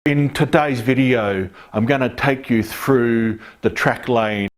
In today's video, I'm going to take you through the track lane.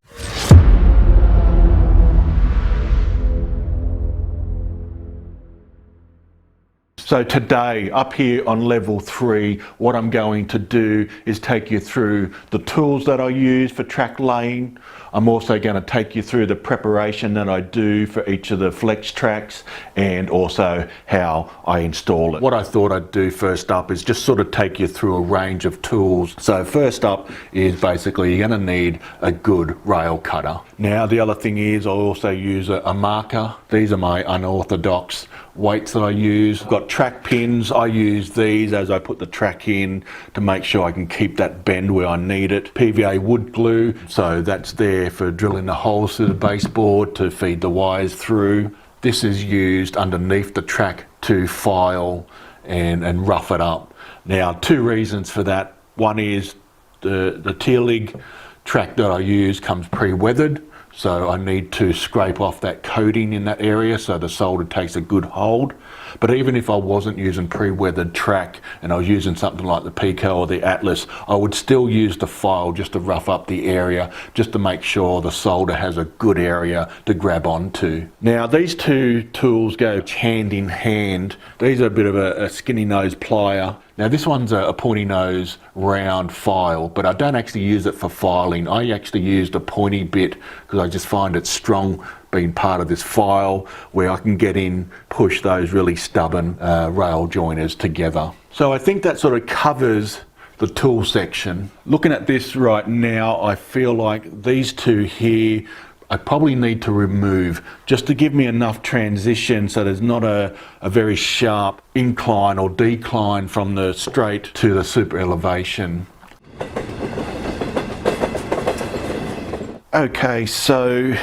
So today, up here on level 3, what I'm going to do is take you through the tools that I use for track laying. I'm also going to take you through the preparation that I do for each of the flex tracks and also how I install it. What I thought I'd do first up is just sort of take you through a range of tools. So first up is basically you're going to need a good rail cutter. Now the other thing is I also use a marker. These are my unorthodox weights that I use. I've got track pins. I use these as I put the track in to make sure I can keep that bend where I need it. PVA wood glue, so that's there for drilling the holes through the baseboard to feed the wires through. This is used underneath the track to file and rough it up. Now, two reasons for that. One is the Teerlig track that I use comes pre-weathered, so I need to scrape off that coating in that area so the solder takes a good hold. But even if I wasn't using pre-weathered track and I was using something like the Pico or the Atlas, I would still use the file just to rough up the area, just to make sure the solder has a good area to grab onto. Now these two tools go hand in hand. These are a bit of a skinny nose plier. Now this one's a pointy nose round file, but I don't actually use it for filing. I actually used a pointy bit because I just find it strong being part of this file where I can get in, push those really stubborn rail joiners together. So I think that sort of covers the tool section. Looking at this right now, I feel like these two here I probably need to remove just to give me enough transition so there's not a very sharp incline or decline from the straight to the super elevation. Okay, so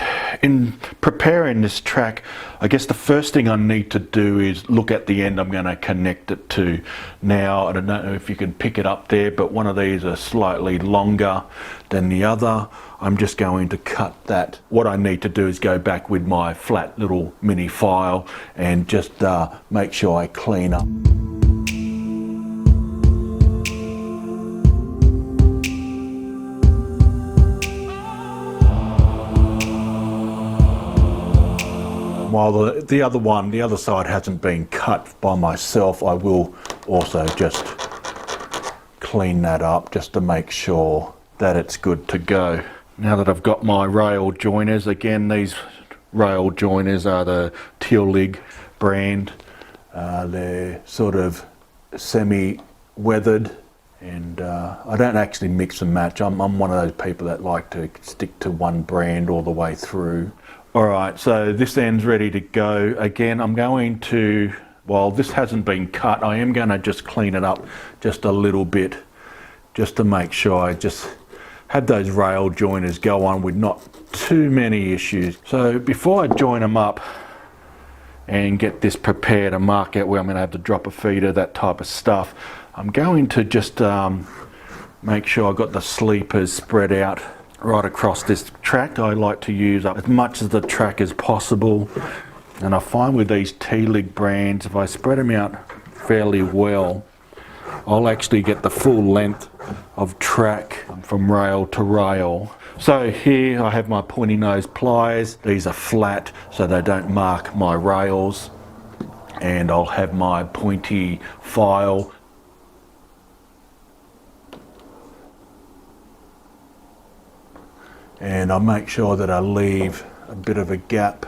in preparing this track, I guess the first thing I need to do is look at the end I'm going to connect it to. Now, I don't know if you can pick it up there, but one of these are slightly longer than the other. I'm just going to cut that. What I need to do is go back with my flat little mini file and just make sure I clean up. While the other side hasn't been cut by myself, I will also just clean that up just to make sure that it's good to go. Now that I've got my rail joiners, again these rail joiners are the Teerlig brand. They're sort of semi-weathered and I don't actually mix and match. I'm one of those people that like to stick to one brand all the way through. Alright, so this end's ready to go. Again, I'm going to, while this hasn't been cut, I am going to just clean it up just a little bit, just to make sure I just have those rail joiners go on with not too many issues. So before I join them up and get this prepared and mark out where I'm going to have to drop a feeder, that type of stuff, I'm going to just make sure I've got the sleepers spread out right across this track. I like to use up as much of the track as possible, and I find with these Teerlig brands, if I spread them out fairly well, I'll actually get the full length of track from rail to rail. So here I have my pointy nose pliers. These are flat so they don't mark my rails, and I'll have my pointy file. And I make sure that I leave a bit of a gap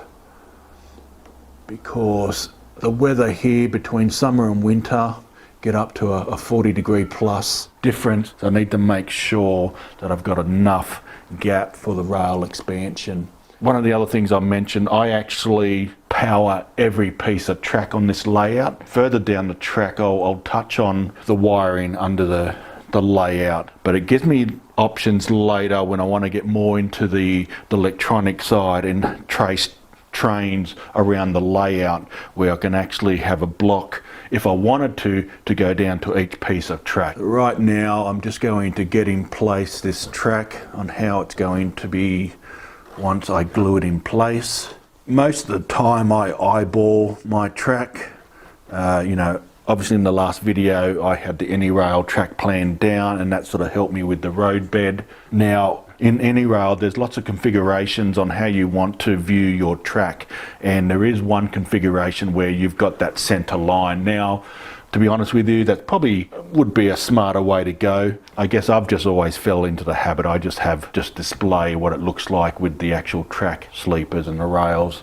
because the weather here between summer and winter get up to a 40 plus difference. So I need to make sure that I've got enough gap for the rail expansion. One of the other things I mentioned, I actually power every piece of track on this layout. Further down the track, I'll touch on the wiring under the layout, but it gives me options later when I want to get more into the electronic side and trace trains around the layout where I can actually have a block if I wanted to go down to each piece of track. Right now I'm just going to get in place this track on how it's going to be once I glue it in place. Most of the time I eyeball my track, you know, Obviously in the last video I had the AnyRail track plan down, and that sort of helped me with the roadbed. Now in AnyRail there's lots of configurations on how you want to view your track, and there is one configuration where you've got that center line. Now to be honest with you, that probably would be a smarter way to go. I guess I've just always fell into the habit. I just display what it looks like with the actual track sleepers and the rails.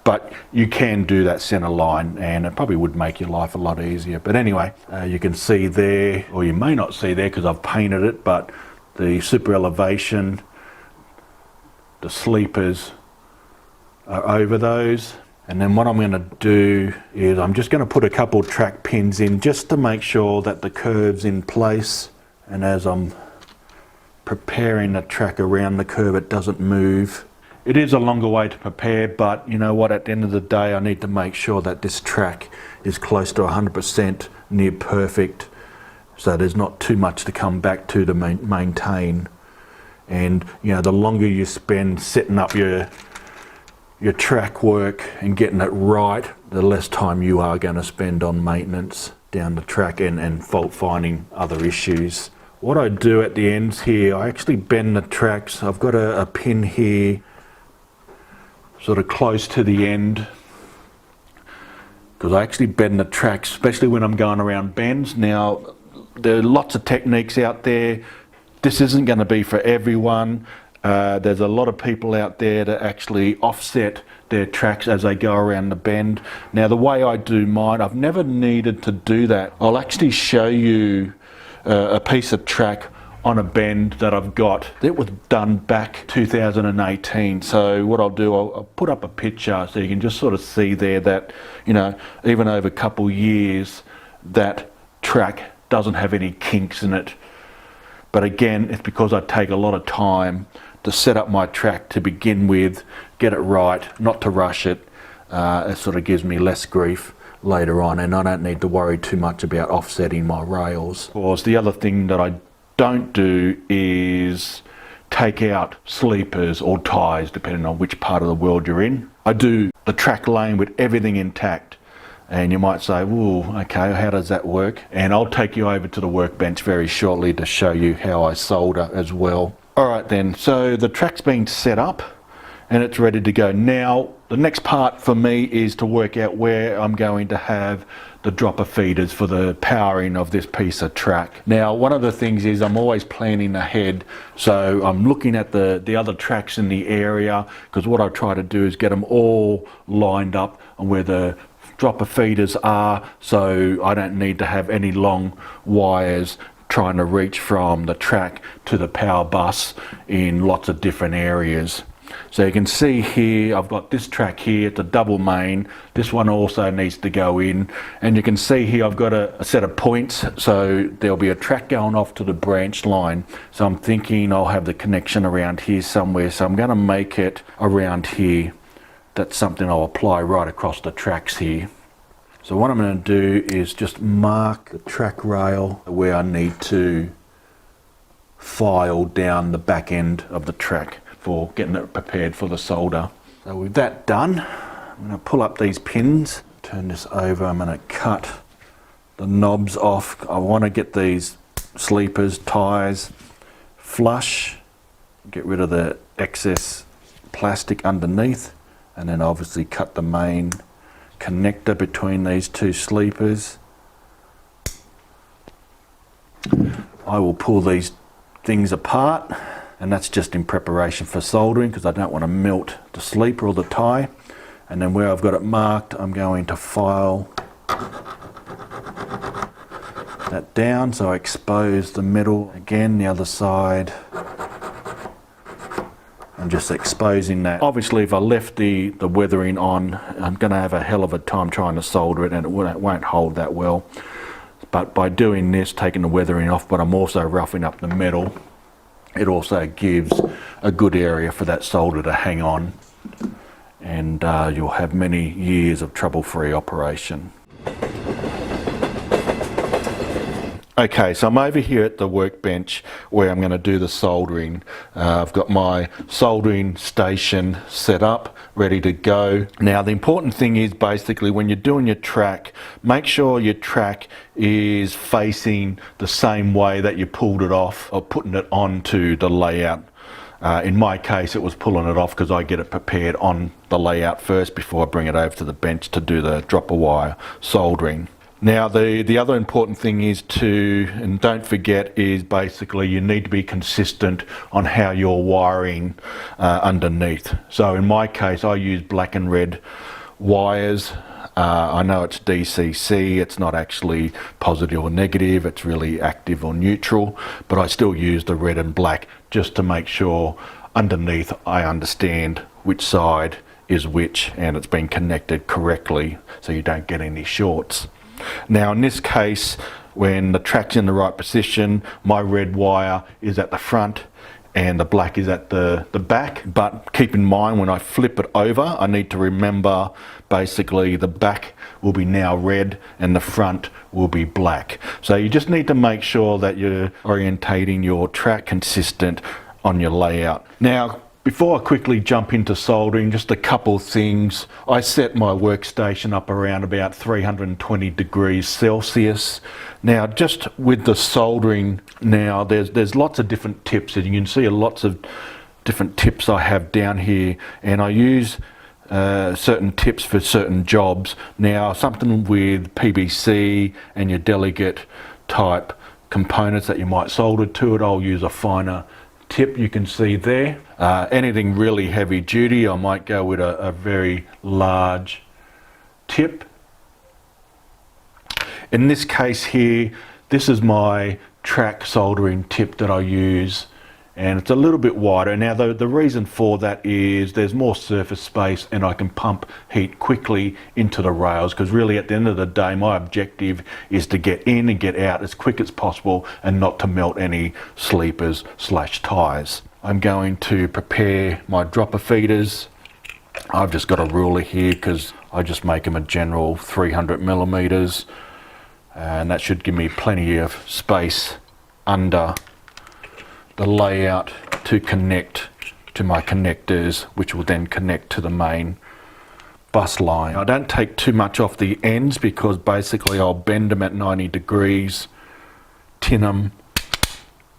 But you can do that center line, and it probably would make your life a lot easier. But anyway, you can see there, or you may not see there because I've painted it, but the super elevation, the sleepers are over those. And then what I'm going to do is I'm just going to put a couple track pins in just to make sure that the curve's in place. And as I'm preparing the track around the curve, it doesn't move. It is a longer way to prepare, but you know what, at the end of the day I need to make sure that this track is close to 100% near perfect, so there's not too much to come back to maintain. And you know, the longer you spend setting up your track work and getting it right, the less time you are going to spend on maintenance down the track and fault finding other issues. What I do at the ends here, I actually bend the tracks. I've got a pin here sort of close to the end, because I actually bend the tracks, especially when I'm going around bends. Now there are lots of techniques out there. This isn't going to be for everyone. There's a lot of people out there that actually offset their tracks as they go around the bend. Now the way I do mine, I've never needed to do that. I'll actually show you a piece of track on a bend that I've got. It was done back 2018. So what I'll do, I'll put up a picture so you can just sort of see there that, you know, even over a couple years, that track doesn't have any kinks in it. But again, it's because I take a lot of time to set up my track to begin with, get it right, not to rush it. It sort of gives me less grief later on, and I don't need to worry too much about offsetting my rails. Of course, the other thing that I don't do is take out sleepers or ties, depending on which part of the world you're in. I do the track lane with everything intact. And you might say, "Whoa, okay, how does that work?" And I'll take you over to the workbench very shortly to show you how I solder as well. All right then, so the track's been set up and it's ready to go. Now, the next part for me is to work out where I'm going to have the dropper feeders for the powering of this piece of track. Now, one of the things is I'm always planning ahead, so I'm looking at the other tracks in the area, because what I try to do is get them all lined up on where the dropper feeders are, so I don't need to have any long wires trying to reach from the track to the power bus in lots of different areas. So you can see here, I've got this track here, it's a double main. This one also needs to go in, and you can see here I've got a set of points, so there'll be a track going off to the branch line. So I'm thinking I'll have the connection around here somewhere, so I'm going to make it around here. That's something I'll apply right across the tracks here. So what I'm going to do is just mark the track rail where I need to file down the back end of the track for getting it prepared for the solder. So with that done, I'm going to pull up these pins, turn this over, I'm going to cut the knobs off. I want to get these sleepers, ties flush, get rid of the excess plastic underneath, and then obviously cut the main connector between these two sleepers. I will pull these things apart, and that's just in preparation for soldering, because I don't want to melt the sleeper or the tie. And then where I've got it marked, I'm going to file that down, so I expose the metal again, the other side. I'm just exposing that. Obviously if I left the weathering on, I'm going to have a hell of a time trying to solder it, and it won't hold that well. But by doing this, taking the weathering off, but I'm also roughing up the metal, it also gives a good area for that solder to hang on, and you'll have many years of trouble-free operation. Okay, so I'm over here at the workbench where I'm going to do the soldering. I've got my soldering station set up, ready to go. Now the important thing is basically when you're doing your track, make sure your track is facing the same way that you pulled it off or putting it onto the layout. In my case, it was pulling it off because I get it prepared on the layout first before I bring it over to the bench to do the dropper wire soldering. Now the other important thing is and don't forget, is basically you need to be consistent on how you're wiring underneath. So in my case, I use black and red wires. I know it's DCC, it's not actually positive or negative, it's really active or neutral, but I still use the red and black just to make sure underneath I understand which side is which and it's been connected correctly so you don't get any shorts. Now in this case, when the track's in the right position, my red wire is at the front and the black is at the back. But keep in mind, when I flip it over, I need to remember basically the back will be now red and the front will be black. So you just need to make sure that you're orientating your track consistent on your layout. Now, before I quickly jump into soldering, just a couple things. I set my workstation up around about 320 degrees Celsius. Now, just with the soldering, now there's lots of different tips, and you can see lots of different tips I have down here, and I use certain tips for certain jobs. Now, something with PVC and your delicate type components that you might solder to it, I'll use a finer tip you can see there. Anything really heavy duty, I might go with a very large tip. In this case here, this is my track soldering tip that I use, and it's a little bit wider. Now the reason for that is there's more surface space and I can pump heat quickly into the rails, because really at the end of the day my objective is to get in and get out as quick as possible and not to melt any sleepers / ties. I'm going to prepare my dropper feeders. I've just got a ruler here because I just make them a general 300 millimeters, and that should give me plenty of space under the layout to connect to my connectors, which will then connect to the main bus line. I don't take too much off the ends because basically I'll bend them at 90 degrees, tin them,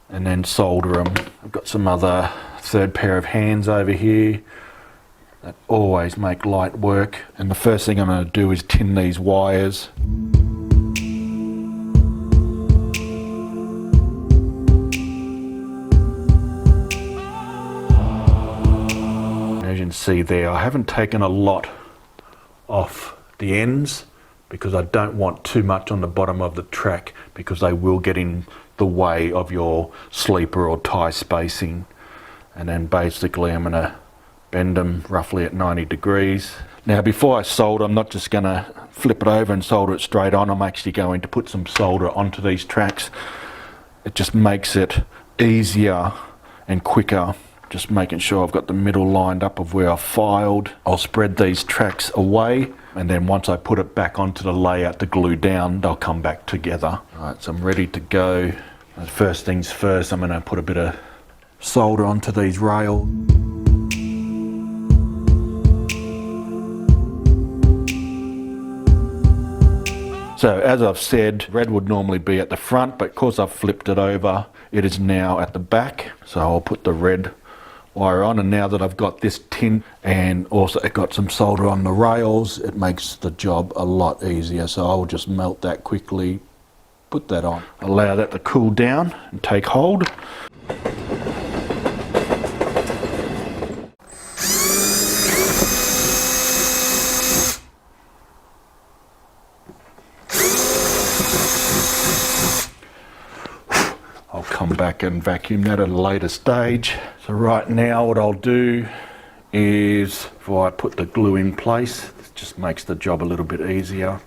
and then solder them. I've got some other third pair of hands over here that always make light work. And the first thing I'm going to do is tin these wires. As you can see there, I haven't taken a lot off the ends because I don't want too much on the bottom of the track, because they will get in the way of your sleeper or tie spacing. And then basically I'm going to bend them roughly at 90 degrees. Now before I solder, I'm not just going to flip it over and solder it straight on. I'm actually going to put some solder onto these tracks. It just makes it easier and quicker. Just making sure I've got the middle lined up of where I've filed. I'll spread these tracks away, and then once I put it back onto the layout to glue down, they'll come back together. Alright, so I'm ready to go. First things first, I'm going to put a bit of solder onto these rails. So as I've said, red would normally be at the front, but because I've flipped it over, it is now at the back. So I'll put the red wire on, and now that I've got this tin and also got some solder on the rails, it makes the job a lot easier. So I'll just melt that quickly, put that on, allow that to cool down and take hold. I'll come back and vacuum that at a later stage. So right now what I'll do is, before I put the glue in place, it just makes the job a little bit easier.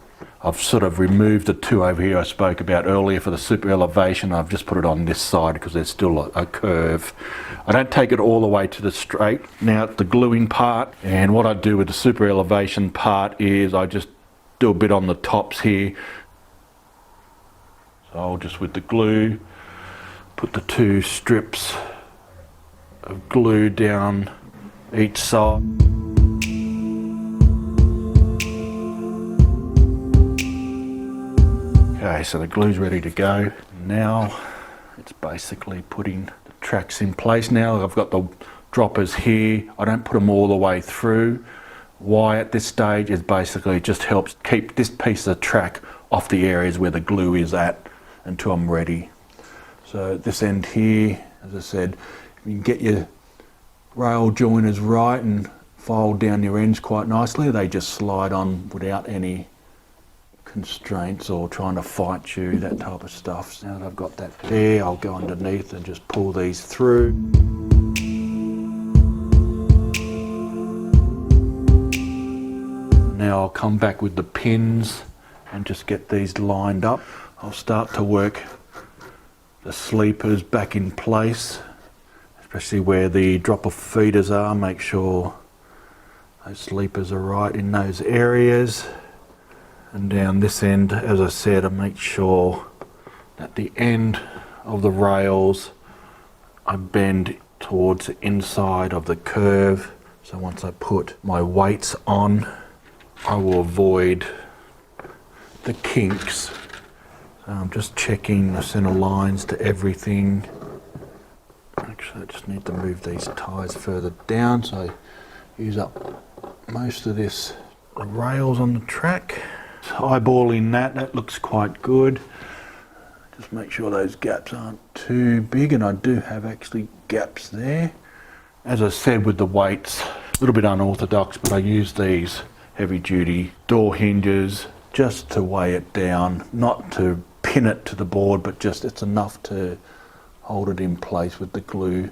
I've sort of removed the two over here I spoke about earlier for the super elevation. I've just put it on this side because there's still a curve. I don't take it all the way to the straight. Now the gluing part, and what I do with the super elevation part is I just do a bit on the tops here. So I'll just, with the glue, put the 2 strips of glue down each side. Okay, so the glue's ready to go. Now it's basically putting the tracks in place. Now I've got the droppers here. I don't put them all the way through. Why at this stage is basically it just helps keep this piece of track off the areas where the glue is at until I'm ready. So at this end here, as I said, if you can get your rail joiners right and file down your ends quite nicely, they just slide on without any constraints or trying to fight you, that type of stuff. So now that I've got that there, I'll go underneath and just pull these through. Now I'll come back with the pins and just get these lined up. I'll start to work the sleepers back in place, especially where the dropper feeders are. Make sure those sleepers are right in those areas. And down this end, as I said, I make sure that the end of the rails I bend towards the inside of the curve. So once I put my weights on, I will avoid the kinks. So I'm just checking the center lines to everything. Actually, I just need to move these ties further down so I use up most of this rails on the track. Eyeballing that looks quite good. Just make sure those gaps aren't too big, and I do have actually gaps there. As I said with the weights, a little bit unorthodox, but I use these heavy duty door hinges just to weigh it down, not to pin it to the board, but just it's enough to hold it in place with the glue.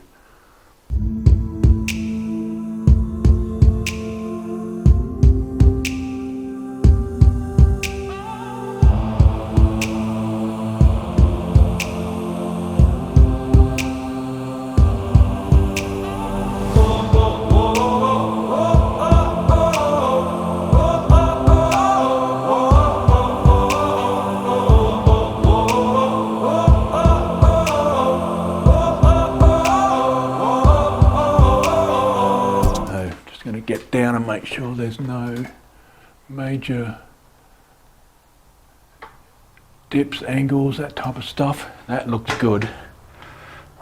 Get down and make sure there's no major dips, angles, that type of stuff. That looks good.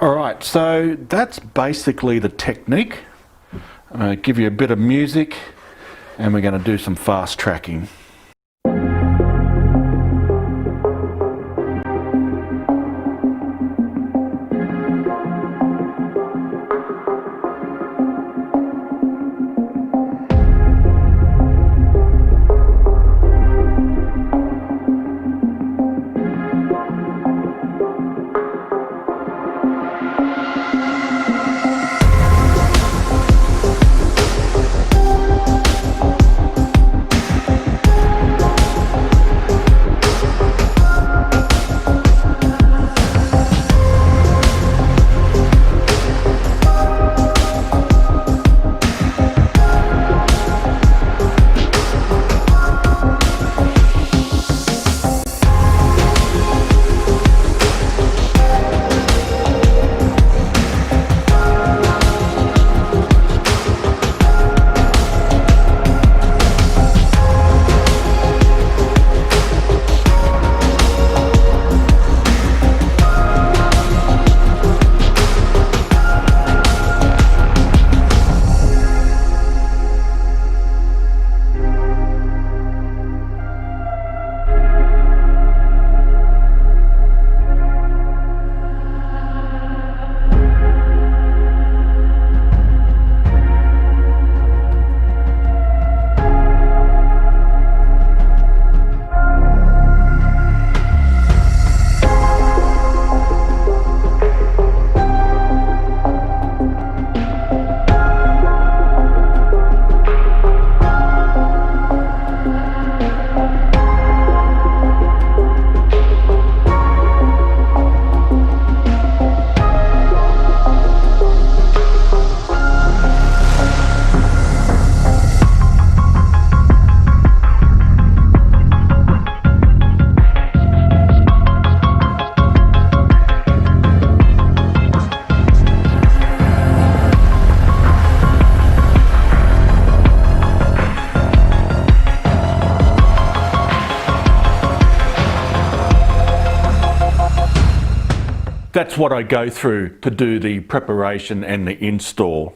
All right, so that's basically the technique. I'm going to give you a bit of music and we're going to do some fast tracking. that's what I go through to do the preparation and the install.